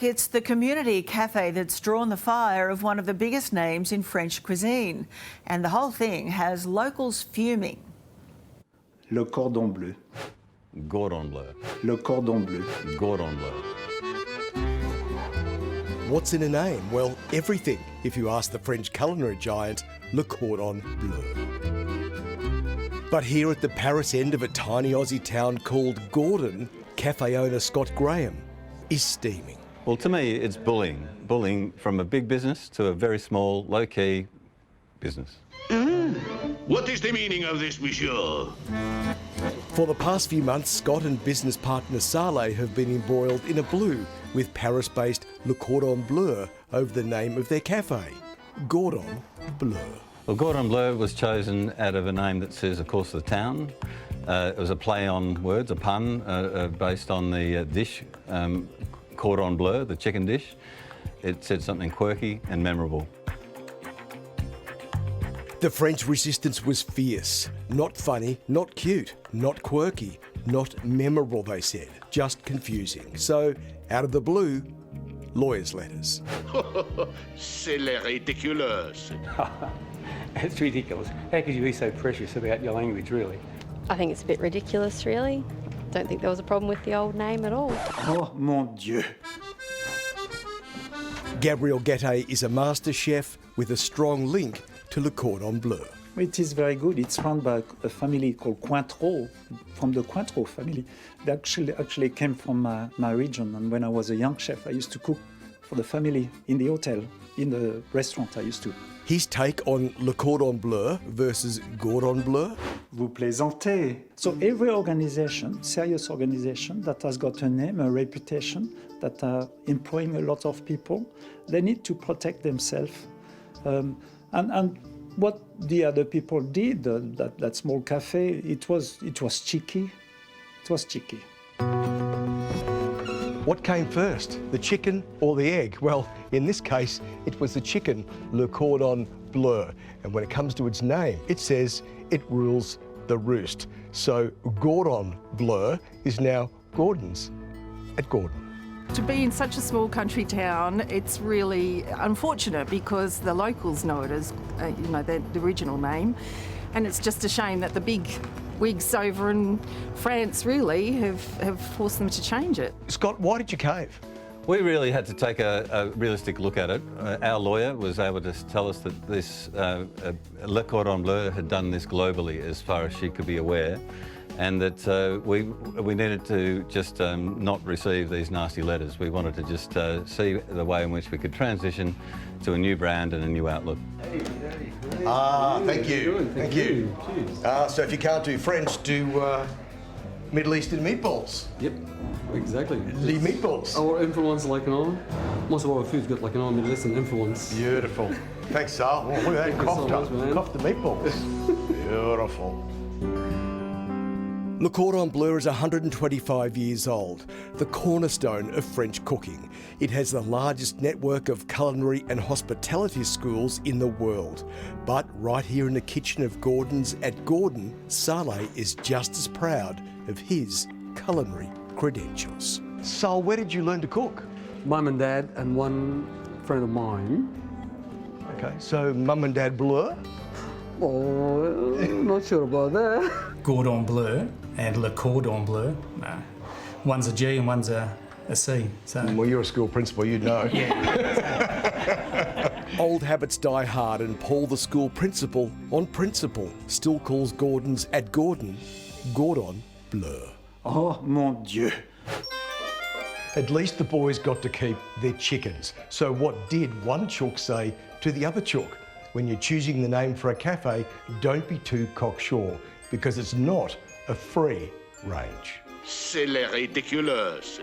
It's the community cafe that's drawn the fire of one of the biggest names in French cuisine. And the whole thing has locals fuming. Le cordon bleu. Cordon bleu. Le cordon bleu. Cordon bleu. What's in a name? Well, everything, if you ask the French culinary giant, Le Cordon Bleu. But here at the Paris end of a tiny Aussie town called Gordon, cafe owner Scott Graham is steaming. Well, to me, it's bullying. Bullying from a big business to a very small, low-key business. What is the meaning of this, monsieur? For the past few months, Scott and business partner Saleh have been embroiled in a blue with Paris-based Le Cordon Bleu over the name of their cafe, Cordon Bleu. Well, Cordon Bleu was chosen out of a name that says, of course, the town. It was a play on words, a pun, based on the dish, Cordon Bleu, the chicken dish. It said something quirky and memorable. The French resistance was fierce. Not funny, not cute, not quirky, not memorable, they said. Just confusing. So, out of the blue, lawyers' letters. C'est ridiculous. It's ridiculous. How could you be so precious about your language, really? I think it's a bit ridiculous, really. Don't think there was a problem with the old name at all. Oh mon Dieu. Gabriel Guette is a master chef with a strong link to Le Cordon Bleu. It is very good. It's run by a family called Cointreau, from the Cointreau family. They actually came from my region, and when I was a young chef, I used to cook for the family in the hotel, in the restaurant I used to. His take on Le Cordon Bleu versus Cordon Bleu? Vous plaisantez. So every organization, serious organization that has got a name, a reputation, that are employing a lot of people, they need to protect themselves. And what the other people did, that small cafe, it was cheeky. It was cheeky. What came first, the chicken or the egg? Well, in this case, it was the chicken, Le Cordon Bleu. And when it comes to its name, it says it rules the roost. So Cordon Bleu is now Gordon's at Gordon. To be in such a small country town, it's really unfortunate because the locals know it as, the original name. And it's just a shame that the big wigs over in France really have forced them to change it. Scott, why did you cave? We really had to take a realistic look at it. Our lawyer was able to tell us that this Le Cordon Bleu had done this globally as far as she could be aware, and that we needed to just not receive these nasty letters. We wanted to just see the way in which we could transition to a new brand and a new outlook. Thank you. Thank you. So if you can't do French, do Middle Eastern meatballs. Yep, exactly. The meatballs. Our influence like most of our food's got like Middle Eastern influence. Beautiful. Thanks, Sal. Oh, look at that kofta. Kofta meatballs. Beautiful. Le Cordon Bleu is 125 years old, the cornerstone of French cooking. It has the largest network of culinary and hospitality schools in the world. But right here in the kitchen of Gordon's at Gordon, Saleh is just as proud of his culinary credentials. Sal, where did you learn to cook? Mum and Dad and one friend of mine. Okay, so Mum and Dad Bleu? Oh, not sure about that. Cordon Bleu and Le Cordon Bleu. One's a G and one's a C. So. Well, you're a school principal, you know. Yeah. Old habits die hard, and Paul, the school principal, on principle, still calls Gordon's at Gordon, Cordon Bleu. Oh mon Dieu. At least the boys got to keep their chickens. So what did one chook say to the other chook? When you're choosing the name for a cafe, don't be too cocksure, because it's not a free range. C'est ridiculous.